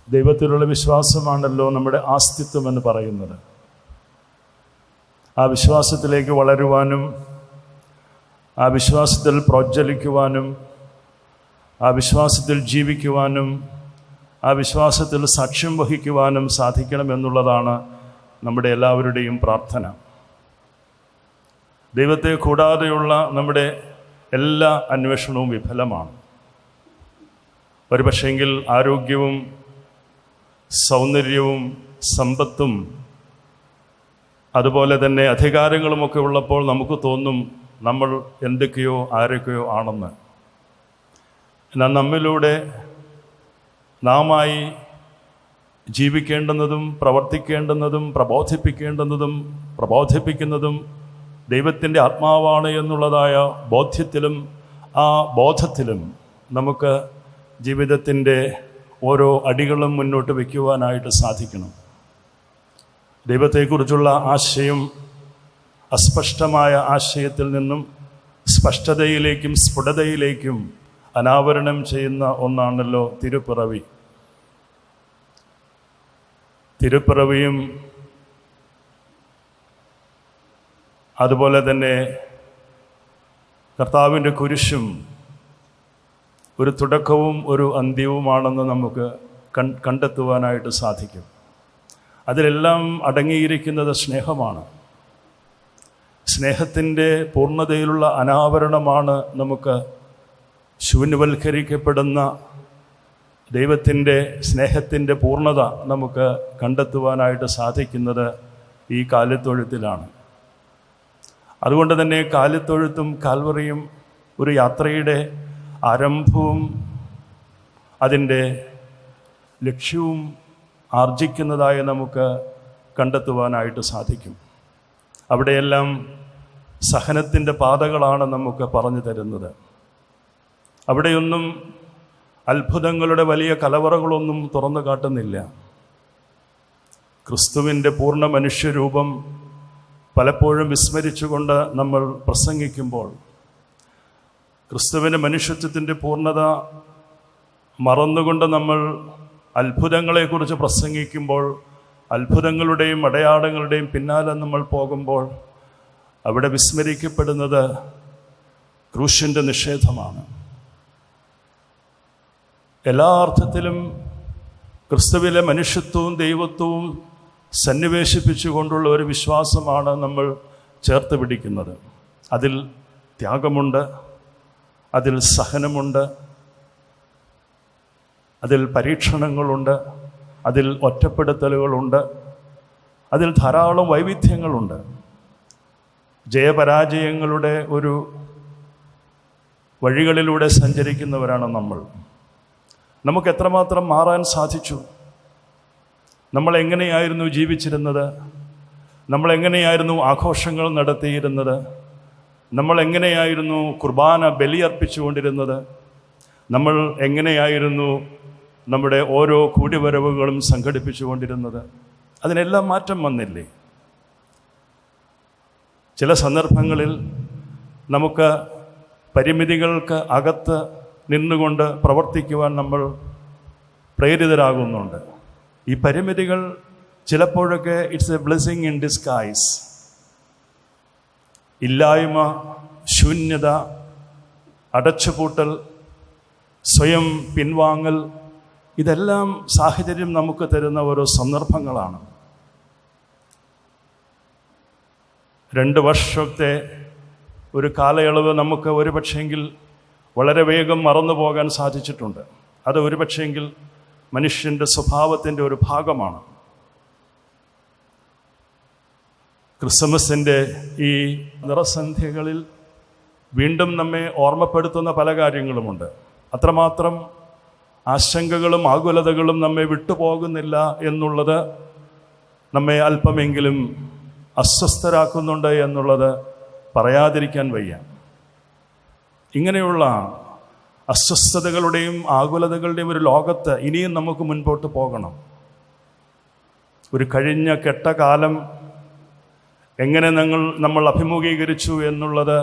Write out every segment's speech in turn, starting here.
ദൈവത്തിലുള്ള വിശ്വാസമാണല്ലോ നമ്മുടെ ആസ്തിത്വം എന്ന് പറയുന്നത്. ആ വിശ്വാസത്തിലേക്ക് വളരുവാനും ആ വിശ്വാസത്തിൽ പ്രോജ്വലിക്കുവാനും ആ വിശ്വാസത്തിൽ ജീവിക്കുവാനും ആ വിശ്വാസത്തിൽ സാക്ഷ്യം വഹിക്കുവാനും സാധിക്കണമെന്നുള്ളതാണ് നമ്മുടെ എല്ലാവരുടെയും പ്രാർത്ഥന. ദൈവത്തെ കൂടാതെയുള്ള നമ്മുടെ എല്ലാ അന്വേഷണവും വിഫലമാണ്. ഒരുപക്ഷെങ്കിൽ ആരോഗ്യവും സൗന്ദര്യവും സമ്പത്തും അതുപോലെ തന്നെ അധികാരങ്ങളുമൊക്കെ ഉള്ളപ്പോൾ നമുക്ക് തോന്നും നമ്മൾ എന്തൊക്കെയോ ആരൊക്കെയോ ആണെന്ന്. എന്നാൽ നമ്മിലൂടെ നാമായി ജീവിക്കേണ്ടുന്നതും പ്രവർത്തിക്കേണ്ടുന്നതും പ്രബോധിപ്പിക്കുന്നതും ദൈവത്തിൻ്റെ ആത്മാവാണ് എന്നുള്ളതായ ബോധ്യത്തിലും ആ ബോധത്തിലും നമുക്ക് ജീവിതത്തിൻ്റെ ഓരോ അടികളും മുന്നോട്ട് വയ്ക്കുവാനായിട്ട് സാധിക്കണം. ദൈവത്തെക്കുറിച്ചുള്ള ആശയം അസ്പഷ്ടമായ ആശയത്തിൽ നിന്നും സ്പഷ്ടതയിലേക്കും സ്ഫുടതയിലേക്കും അനാവരണം ചെയ്യുന്ന ഒന്നാണല്ലോ തിരുപ്പിറവി. തിരുപ്പിറവിയും അതുപോലെ തന്നെ കർത്താവിൻ്റെ കുരിശും ഒരു തുടക്കവും ഒരു അന്ത്യവുമാണെന്ന് നമുക്ക് കണ്ടെത്തുവാനായിട്ട് സാധിക്കും. അതിലെല്ലാം അടങ്ങിയിരിക്കുന്നത് സ്നേഹമാണ്. സ്നേഹത്തിൻ്റെ പൂർണ്ണതയിലുള്ള അനാവരണമാണ് നമുക്ക് ശൂന്യവൽക്കരിക്കപ്പെടുന്ന ദൈവത്തിൻ്റെ സ്നേഹത്തിൻ്റെ പൂർണ്ണത നമുക്ക് കണ്ടെത്തുവാനായിട്ട് സാധിക്കുന്നത് ഈ കാലിത്തൊഴുത്തിലാണ്. അതുകൊണ്ട് തന്നെ കാലിത്തൊഴുത്തും കാൽവറിയും ഒരു യാത്രയുടെ ആരംഭവും അതിൻ്റെ ലക്ഷ്യവും ആർജിക്കുന്നതായി നമുക്ക് കണ്ടെത്തുവാനായിട്ട് സാധിക്കും. അവിടെയെല്ലാം സഹനത്തിൻ്റെ പാതകളാണ് നമുക്ക് പറഞ്ഞു തരുന്നത്. അവിടെയൊന്നും അത്ഭുതങ്ങളുടെ വലിയ കലവറകളൊന്നും തുറന്നു കാട്ടുന്നില്ല. ക്രിസ്തുവിൻ്റെ പൂർണ്ണ മനുഷ്യരൂപം പലപ്പോഴും വിസ്മരിച്ചുകൊണ്ട് നമ്മൾ പ്രസംഗിക്കുമ്പോൾ, ക്രിസ്തുവിൻ്റെ മനുഷ്യത്വത്തിൻ്റെ പൂർണ്ണത മറന്നുകൊണ്ട് നമ്മൾ അത്ഭുതങ്ങളെക്കുറിച്ച് പ്രസംഗിക്കുമ്പോൾ, അത്ഭുതങ്ങളുടെയും അടയാളങ്ങളുടെയും പിന്നാലെ നമ്മൾ പോകുമ്പോൾ അവിടെ വിസ്മരിക്കപ്പെടുന്നത് ക്രൂശിൻ്റെ നിഷേധമാണ്. എല്ലാ അർത്ഥത്തിലും ക്രിസ്തുവിലെ മനുഷ്യത്വവും ദൈവത്വവും സന്നിവേശിപ്പിച്ചുകൊണ്ടുള്ള ഒരു വിശ്വാസമാണ് നമ്മൾ ചേർത്ത് പിടിക്കുന്നത്. അതിൽ ത്യാഗമുണ്ട്, അതിൽ സഹനമുണ്ട്, അതിൽ പരീക്ഷണങ്ങളുണ്ട്, അതിൽ ഒറ്റപ്പെടുത്തലുകളുണ്ട്, അതിൽ ധാരാളം വൈവിധ്യങ്ങളുണ്ട്. ജയപരാജയങ്ങളുടെ ഒരു വഴികളിലൂടെ സഞ്ചരിക്കുന്നവരാണ് നമ്മൾ. നമുക്ക് എത്രമാത്രം മാറാൻ സാധിച്ചു? നമ്മൾ എങ്ങനെയായിരുന്നു ജീവിച്ചിരുന്നത്? നമ്മൾ എങ്ങനെയായിരുന്നു ആഘോഷങ്ങൾ നടത്തിയിരുന്നത്? നമ്മൾ എങ്ങനെയായിരുന്നു കുർബാന ബലിയർപ്പിച്ചുകൊണ്ടിരുന്നത്? നമ്മൾ എങ്ങനെയായിരുന്നു നമ്മുടെ ഓരോ കൂടിവരവുകളും സംഘടിപ്പിച്ചുകൊണ്ടിരുന്നത്? അതിനെല്ലാം മാറ്റം വന്നില്ലേ? ചില സന്ദർഭങ്ങളിൽ നമുക്ക് പരിമിതികൾക്ക് അകത്ത് നിന്നുകൊണ്ട് പ്രവർത്തിക്കുവാൻ നമ്മൾ പ്രേരിതരാകുന്നുണ്ട്. ഈ പരിമിതികൾ ചിലപ്പോഴൊക്കെ it's A blessing in disguise. ഇല്ലായ്മ, ശൂന്യത, അടച്ചുപൂട്ടൽ, സ്വയം പിൻവാങ്ങൽ, ഇതെല്ലാം സാഹചര്യം നമുക്ക് തരുന്ന ഓരോ സന്ദർഭങ്ങളാണ്. 2 വർഷത്തെ ഒരു കാലയളവ് നമുക്ക് ഒരുപക്ഷെങ്കിൽ വളരെ വേഗം മറന്നു പോകാൻ സാധിച്ചിട്ടുണ്ട്. അത് ഒരുപക്ഷെങ്കിൽ മനുഷ്യൻ്റെ സ്വഭാവത്തിൻ്റെ ഒരു ഭാഗമാണ്. ക്രിസ്മസിൻ്റെ ഈ നിറസന്ധ്യകളിൽ വീണ്ടും നമ്മെ ഓർമ്മപ്പെടുത്തുന്ന പല കാര്യങ്ങളുമുണ്ട്. അത്രമാത്രം ആശങ്കകളും ആകുലതകളും നമ്മെ വിട്ടുപോകുന്നില്ല എന്നുള്ളത് നമ്മെ അല്പമെങ്കിലും അസ്വസ്ഥരാക്കുന്നുണ്ട് എന്നുള്ളത് പറയാതിരിക്കാൻ വയ്യ. ഇങ്ങനെയുള്ള അസ്വസ്ഥതകളുടെയും ആകുലതകളുടെയും ഒരു ലോകത്ത് ഇനിയും നമുക്ക് മുൻപോട്ട് പോകണം. ഒരു കഴിഞ്ഞ കെട്ട കാലം എങ്ങനെ നമ്മൾ അഭിമുഖീകരിച്ചു എന്നുള്ളത്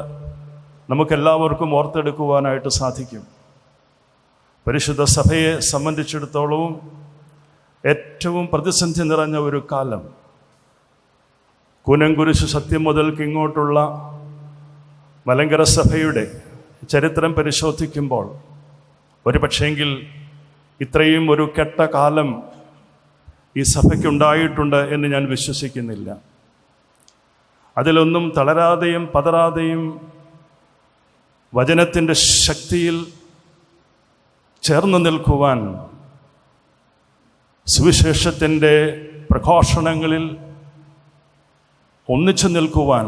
നമുക്കെല്ലാവർക്കും ഓർത്തെടുക്കുവാനായിട്ട് സാധിക്കും. പരിശുദ്ധ സഭയെ സംബന്ധിച്ചിടത്തോളവും ഏറ്റവും പ്രതിസന്ധി നിറഞ്ഞ ഒരു കാലം. കൂനംകുരിശ് സത്യം മുതൽക്ക് ഇങ്ങോട്ടുള്ള മലങ്കര സഭയുടെ ചരിത്രം പരിശോധിക്കുമ്പോൾ ഒരു പക്ഷേങ്കിൽ ഇത്രയും ഒരു കെട്ട കാലം ഈ സഭയ്ക്കുണ്ടായിട്ടുണ്ട് എന്ന് ഞാൻ വിശ്വസിക്കുന്നില്ല. അതിലൊന്നും തളരാതെയും പതറാതെയും വചനത്തിൻ്റെ ശക്തിയിൽ ചേർന്ന് നിൽക്കുവാൻ, സുവിശേഷത്തിൻ്റെ പ്രഘോഷണങ്ങളിൽ ഒന്നിച്ചു നിൽക്കുവാൻ,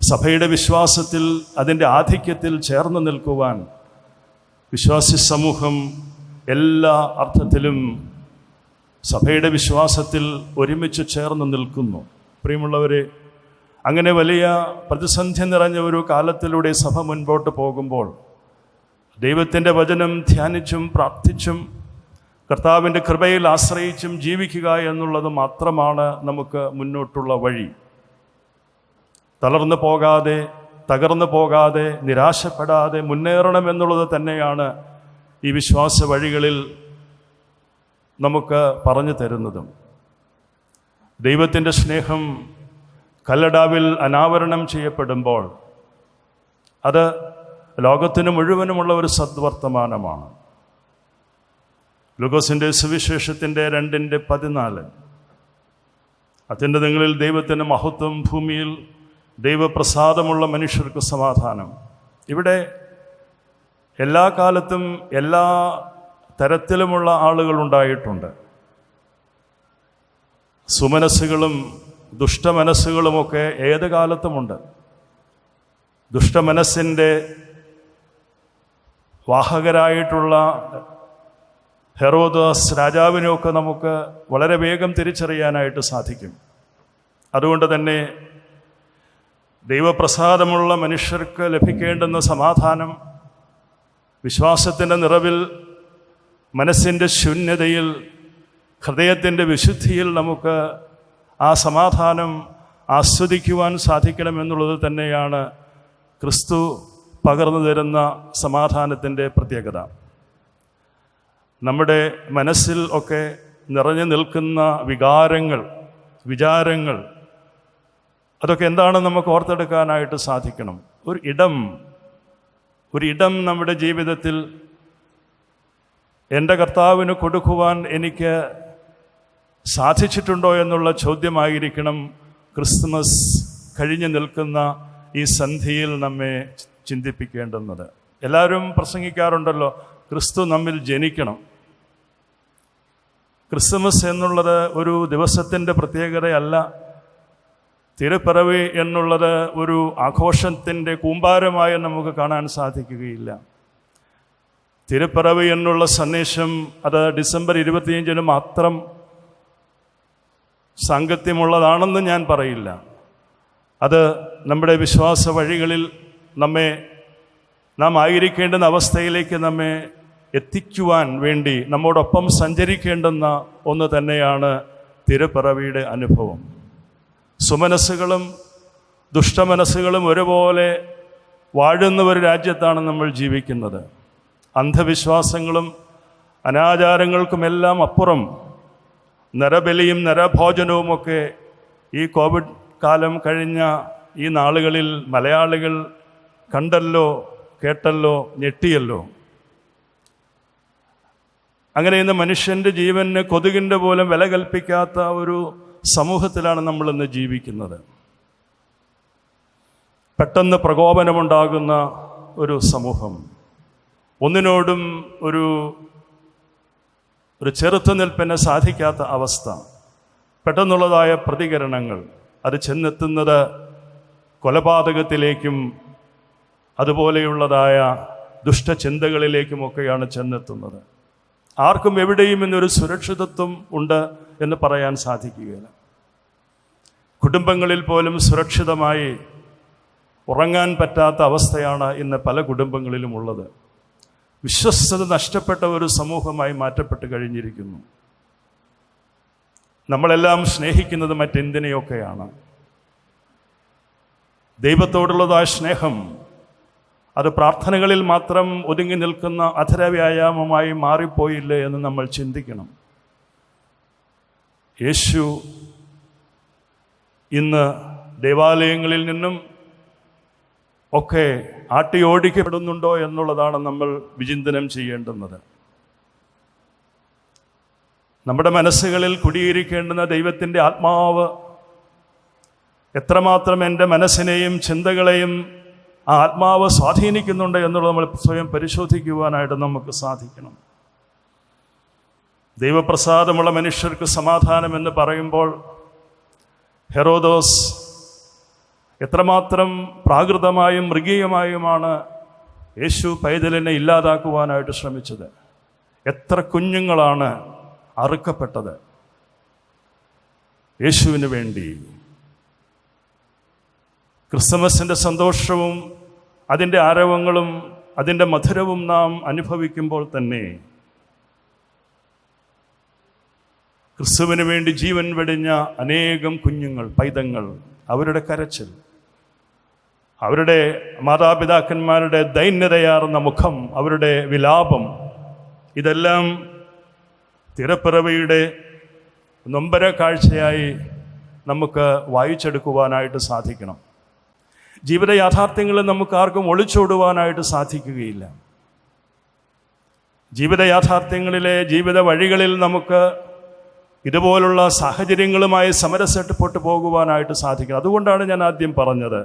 സഭയുടെ വിശ്വാസത്തിൽ അതിൻ്റെ ആധിക്യത്തിൽ ചേർന്ന് നിൽക്കുവാൻ വിശ്വാസി സമൂഹം എല്ലാ അർത്ഥത്തിലും സഭയുടെ വിശ്വാസത്തിൽ ഒരുമിച്ച് ചേർന്ന് നിൽക്കുന്നു. പ്രിയമുള്ളവരെ, അങ്ങനെ വലിയ പ്രതിസന്ധി നിറഞ്ഞ ഒരു കാലത്തിലൂടെ സഭ മുൻപോട്ട് പോകുമ്പോൾ ദൈവത്തിൻ്റെ വചനം ധ്യാനിച്ചും പ്രാർത്ഥിച്ചും കർത്താവിൻ്റെ കൃപയിൽ ആശ്രയിച്ചും ജീവിക്കുക എന്നുള്ളത് മാത്രമാണ് നമുക്ക് മുന്നോട്ടുള്ള വഴി. തളർന്നു പോകാതെ, തകർന്നു പോകാതെ, നിരാശപ്പെടാതെ മുന്നേറണം എന്നുള്ളത് തന്നെയാണ് ഈ വിശ്വാസ വഴികളിൽ നമുക്ക് പറഞ്ഞു തരുന്നതും. ദൈവത്തിൻ്റെ സ്നേഹം കല്ലടാവിൽ അനാവരണം ചെയ്യപ്പെടുമ്പോൾ അത് ലോകത്തിന് മുഴുവനുമുള്ള ഒരു സദ്വർത്തമാനമാണ്. ലൂക്കോസിൻ്റെ സുവിശേഷത്തിൻ്റെ 2:14 അത്യുന്നതങ്ങളിൽ ദൈവത്തിൻ്റെ മഹത്വം, ഭൂമിയിൽ ദൈവപ്രസാദമുള്ള മനുഷ്യർക്ക് സമാധാനം. ഇവിടെ എല്ലാ കാലത്തും എല്ലാ തരത്തിലുമുള്ള ആളുകൾ ഉണ്ടായിട്ടുണ്ട്. സുമനസ്സുകളും ദുഷ്ടമനസ്സുകളുമൊക്കെ ഏത് കാലത്തുമുണ്ട്. ദുഷ്ടമനസ്സിൻ്റെ വാഹകരായിട്ടുള്ള ഹെറോദാസ് രാജാവിനെയൊക്കെ നമുക്ക് വളരെ വേഗം തിരിച്ചറിയാനായിട്ട് സാധിക്കും. അതുകൊണ്ട് തന്നെ ദൈവപ്രസാദമുള്ള മനുഷ്യർക്ക് ലഭിക്കേണ്ടുന്ന സമാധാനം, വിശ്വാസത്തിൻ്റെ നിറവിൽ, മനസ്സിൻ്റെ ശൂന്യതയിൽ, ഹൃദയത്തിൻ്റെ വിശുദ്ധിയിൽ നമുക്ക് ആ സമാധാനം ആസ്വദിക്കുവാൻ സാധിക്കണമെന്നുള്ളത് തന്നെയാണ് ക്രിസ്തു പകർന്നു തരുന്ന സമാധാനത്തിൻ്റെ പ്രത്യേകത. നമ്മുടെ മനസ്സിൽ ഒക്കെ നിറഞ്ഞു നിൽക്കുന്ന വികാരങ്ങൾ, വിചാരങ്ങൾ, അതൊക്കെ എന്താണെന്ന് നമുക്ക് ഓർത്തെടുക്കാനായിട്ട് സാധിക്കണം. ഒരു ഇടം നമ്മുടെ ജീവിതത്തിൽ എൻ്റെ കർത്താവിന് കൊടുക്കുവാൻ എനിക്ക് സാധിച്ചിട്ടുണ്ടോ എന്നുള്ള ചോദ്യമായിരിക്കണം ക്രിസ്തുമസ് കഴിഞ്ഞു നിൽക്കുന്ന ഈ സന്ധ്യയിൽ നമ്മെ ചിന്തിപ്പിക്കേണ്ടുന്നത്. എല്ലാവരും പ്രസംഗിക്കാറുണ്ടല്ലോ, ക്രിസ്തു നമ്മിൽ ജനിക്കണം. ക്രിസ്തുമസ് എന്നുള്ളത് ഒരു ദിവസത്തിൻ്റെ പ്രത്യേകതയല്ല. തിരുപ്പിറവി എന്നുള്ളത് ഒരു ആഘോഷത്തിൻ്റെ കൂമ്പാരമായി നമുക്ക് കാണാൻ സാധിക്കുകയില്ല. തിരുപ്പിറവി എന്നുള്ള സന്ദേശം അത് ഡിസംബർ 25 മാത്രം സാങ്കത്യമുള്ളതാണെന്ന് ഞാൻ പറയില്ല. അത് നമ്മുടെ വിശ്വാസ വഴികളിൽ നാം ആയിരിക്കേണ്ടുന്ന അവസ്ഥയിലേക്ക് നമ്മെ എത്തിക്കുവാൻ വേണ്ടി നമ്മോടൊപ്പം സഞ്ചരിക്കേണ്ടുന്ന ഒന്ന് തന്നെയാണ് തിരുപ്പിറവിയുടെ അനുഭവം. സുമനസ്സുകളും ദുഷ്ടമനസ്സുകളും ഒരുപോലെ വാഴുന്ന ഒരു രാജ്യത്താണ് നമ്മൾ ജീവിക്കുന്നത്. അന്ധവിശ്വാസങ്ങളും അനാചാരങ്ങൾക്കുമെല്ലാം അപ്പുറം നരബലിയും നരഭോജനവുമൊക്കെ ഈ കോവിഡ് കാലം കഴിഞ്ഞ ഈ നാളുകളിൽ മലയാളികൾ കണ്ടല്ലോ, കേട്ടല്ലോ, ഞെട്ടിയല്ലോ. അങ്ങനെ ഇന്ന് മനുഷ്യൻ്റെ ജീവന് കൊതുകിൻ്റെ പോലും വില കൽപ്പിക്കാത്ത ഒരു സമൂഹത്തിലാണ് നമ്മളിന്ന് ജീവിക്കുന്നത്. പെട്ടെന്ന് പ്രകോപനമുണ്ടാകുന്ന ഒരു സമൂഹം, ഒന്നിനോടും ഒരു ചെറുത്തുനിൽപ്പിന് സാധിക്കാത്ത അവസ്ഥ, പെട്ടെന്നുള്ളതായ പ്രതികരണങ്ങൾ, അത് ചെന്നെത്തുന്നത് കൊലപാതകത്തിലേക്കും അതുപോലെയുള്ളതായ ദുഷ്ടചിന്തകളിലേക്കുമൊക്കെയാണ് ചെന്നെത്തുന്നത്. ആർക്കും എവിടെയും ഇന്നൊരു സുരക്ഷിതത്വം ഉണ്ട് എന്ന് പറയാൻ സാധിക്കുകയില്ല. കുടുംബങ്ങളിൽ പോലും സുരക്ഷിതമായി ഉറങ്ങാൻ പറ്റാത്ത അവസ്ഥയാണ് ഇന്ന് പല കുടുംബങ്ങളിലും ഉള്ളത്. വിശ്വസ്തത നഷ്ടപ്പെട്ട ഒരു സമൂഹമായി മാറ്റപ്പെട്ട് കഴിഞ്ഞിരിക്കുന്നു. നമ്മളെല്ലാം സ്നേഹിക്കുന്നത് മറ്റെന്തിനെയൊക്കെയാണ്. ദൈവത്തോടുള്ളതായ സ്നേഹം അത് പ്രാർത്ഥനകളിൽ മാത്രം ഒതുങ്ങി നിൽക്കുന്ന അധരവ്യായാമമായി മാറിപ്പോയില്ലേ എന്ന് നമ്മൾ ചിന്തിക്കണം. യേശു ഇന്ന് ദേവാലയങ്ങളിൽ നിന്നും ഒക്കെ ആട്ടിയോടിക്കപ്പെടുന്നുണ്ടോ എന്നുള്ളതാണ് നമ്മൾ വിചിന്തനം ചെയ്യേണ്ടുന്നത്. നമ്മുടെ മനസ്സുകളിൽ കുടിയിരിക്കേണ്ടുന്ന ദൈവത്തിൻ്റെ ആത്മാവ് എത്രമാത്രം എൻ്റെ മനസ്സിനെയും ചിന്തകളെയും ആ ആത്മാവ് സ്വാധീനിക്കുന്നുണ്ട് എന്നുള്ളത് നമ്മൾ സ്വയം പരിശോധിക്കുവാനായിട്ട് നമുക്ക് സാധിക്കണം. ദൈവപ്രസാദമുള്ള മനുഷ്യർക്ക് സമാധാനം എന്ന് പറയുമ്പോൾ ഹെറോദോസ് എത്രമാത്രം പ്രാകൃതമായും മൃഗീയമായുമാണ് യേശു പൈതലിനെ ഇല്ലാതാക്കുവാനായിട്ട് ശ്രമിച്ചത്. എത്ര കുഞ്ഞുങ്ങളാണ് അറുക്കപ്പെട്ടത് യേശുവിന് വേണ്ടി. ക്രിസ്മസിൻ്റെ സന്തോഷവും അതിൻ്റെ ആരവങ്ങളും അതിൻ്റെ മധുരവും നാം അനുഭവിക്കുമ്പോൾ തന്നെ ക്രിസ്തുവിന് വേണ്ടി ജീവൻ വെടിഞ്ഞ അനേകം കുഞ്ഞുങ്ങൾ, പൈതങ്ങൾ, അവരുടെ കരച്ചിൽ, അവരുടെ മാതാപിതാക്കന്മാരുടെ ദൈന്യതയാർന്ന മുഖം, അവരുടെ വിലാപം, ഇതെല്ലാം തിരപ്പിറവിയുടെ നൊമ്പര കാഴ്ചയായി നമുക്ക് വായിച്ചെടുക്കുവാനായിട്ട് സാധിക്കണം. ജീവിത യാഥാർത്ഥ്യങ്ങളിൽ നമുക്ക് ആർക്കും ഒളിച്ചോടുവാനായിട്ട് സാധിക്കുകയില്ല. ജീവിത യാഥാർത്ഥ്യങ്ങളിലെ ജീവിത വഴികളിൽ നമുക്ക് ഇതുപോലുള്ള സാഹചര്യങ്ങളുമായി സമരസപ്പെട്ട് പോകുവാനായിട്ട് സാധിക്കണം. അതുകൊണ്ടാണ് ഞാൻ ആദ്യം പറഞ്ഞത്,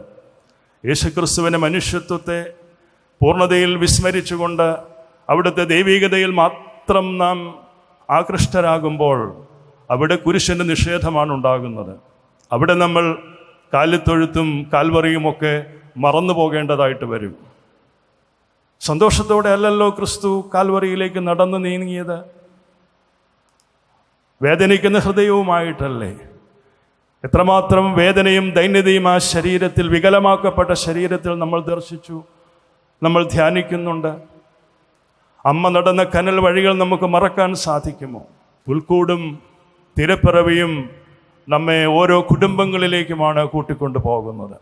യേശുക്രിസ്തുവിൻ്റെ മനുഷ്യത്വത്തെ പൂർണ്ണതയിൽ വിസ്മരിച്ചുകൊണ്ട് അവിടുത്തെ ദൈവികതയിൽ മാത്രം നാം ആകൃഷ്ടരാകുമ്പോൾ അവിടെ കുരിശിൻ്റെ നിഷേധമാണ് ഉണ്ടാകുന്നത്. അവിടെ നമ്മൾ കാലിത്തൊഴുത്തും കാൽവറിയുമൊക്കെ മറന്നു പോകേണ്ടതായിട്ട് വരും. സന്തോഷത്തോടെ അല്ലല്ലോ ക്രിസ്തു കാൽവറിയിലേക്ക് നടന്നു നീങ്ങിയത്. വേദനിക്കുന്ന ഹൃദയവുമായിട്ടല്ലേ. എത്രമാത്രം വേദനയും ദൈന്യതയും ആ ശരീരത്തിൽ, വികലമാക്കപ്പെട്ട ശരീരത്തിൽ നമ്മൾ ദർശിച്ചു, നമ്മൾ ധ്യാനിക്കുന്നുണ്ട്. അമ്മ നടന്ന കനൽ വഴികൾ നമുക്ക് മറക്കാൻ സാധിക്കുമോ? പുൽക്കൂടും തിരപ്പിറവിയും നമ്മെ ഓരോ കുടുംബങ്ങളിലേക്കുമാണ് കൂട്ടിക്കൊണ്ടു പോകുന്നത്.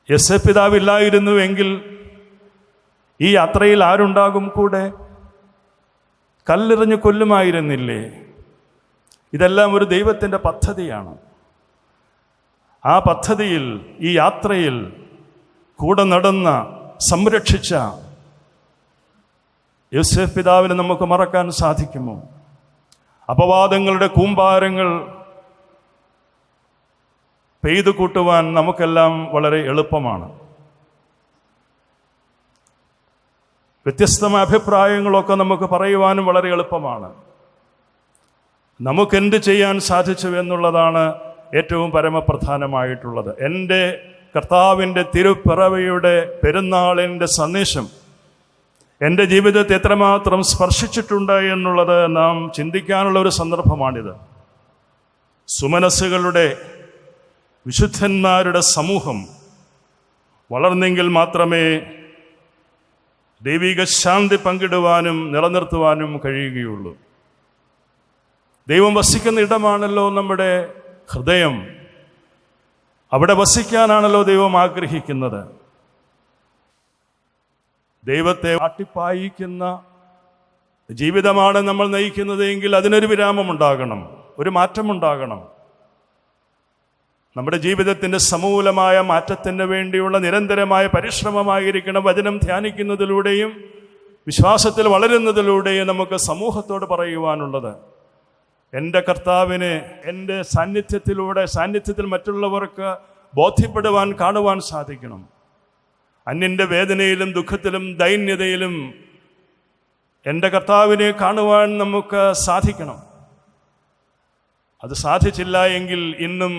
യോസേപ്പ് പിതാവില്ലായിരുന്നുവെങ്കിൽ ഈ യാത്രയിൽ ആരുണ്ടാകും കൂടെ? കല്ലെറിഞ്ഞ് കൊല്ലുമായിരുന്നില്ലേ? ഇതെല്ലാം ഒരു ദൈവത്തിൻ്റെ പദ്ധതിയാണ്. ആ പദ്ധതിയിൽ, ഈ യാത്രയിൽ കൂടെ നടന്ന, സംരക്ഷിച്ച യോസേപ്പ് പിതാവിനെ നമുക്ക് മറക്കാൻ സാധിക്കുമോ? അപവാദങ്ങളുടെ കൂമ്പാരങ്ങൾ പെയ്തു കൂട്ടുവാൻ നമുക്കെല്ലാം വളരെ എളുപ്പമാണ്. വ്യത്യസ്തമായ അഭിപ്രായങ്ങളൊക്കെ നമുക്ക് പറയുവാനും വളരെ എളുപ്പമാണ്. നമുക്കെന്ത് ചെയ്യാൻ സാധിച്ചു എന്നുള്ളതാണ് ഏറ്റവും പരമപ്രധാനമായിട്ടുള്ളത്. എൻ്റെ കർത്താവിൻ്റെ തിരുപ്പിറവിയുടെ പെരുന്നാളിൻ്റെ സന്ദേശം എൻ്റെ ജീവിതത്തെ എത്രമാത്രം സ്പർശിച്ചിട്ടുണ്ട് എന്നുള്ളത് നാം ചിന്തിക്കാനുള്ള ഒരു സന്ദർഭമാണിത്. സുമനസ്സുകളുടെ, വിശുദ്ധന്മാരുടെ സമൂഹം വളർന്നെങ്കിൽ മാത്രമേ ദൈവിക ശാന്തി പങ്കിടുവാനും നിലനിർത്തുവാനും കഴിയുകയുള്ളൂ. ദൈവം വസിക്കുന്ന ഇടമാണല്ലോ നമ്മുടെ ഹൃദയം. അവിടെ വസിക്കാനാണല്ലോ ദൈവം ആഗ്രഹിക്കുന്നത്. ദൈവത്തെ ആട്ടിപ്പായിക്കുന്ന ജീവിതമാണ് നമ്മൾ നയിക്കുന്നത് എങ്കിൽ അതിനൊരു വിരാമമുണ്ടാകണം, ഒരു മാറ്റമുണ്ടാകണം. നമ്മുടെ ജീവിതത്തിൻ്റെ സമൂലമായ മാറ്റത്തിന് വേണ്ടിയുള്ള നിരന്തരമായ പരിശ്രമമായിരിക്കണം വചനം ധ്യാനിക്കുന്നതിലൂടെയും വിശ്വാസത്തിൽ വളരുന്നതിലൂടെയും നമുക്ക് സമൂഹത്തോട് പറയുവാനുള്ളത്. എൻ്റെ കർത്താവിനെ എൻ്റെ സാന്നിധ്യത്തിൽ മറ്റുള്ളവർക്ക് ബോധ്യപ്പെടുവാൻ, കാണുവാൻ സാധിക്കണം. അന്യൻ്റെ വേദനയിലും ദുഃഖത്തിലും ദൈന്യതയിലും എൻ്റെ കർത്താവിനെ കാണുവാൻ നമുക്ക് സാധിക്കണം. അത് സാധിച്ചില്ല എങ്കിൽ ഇന്നും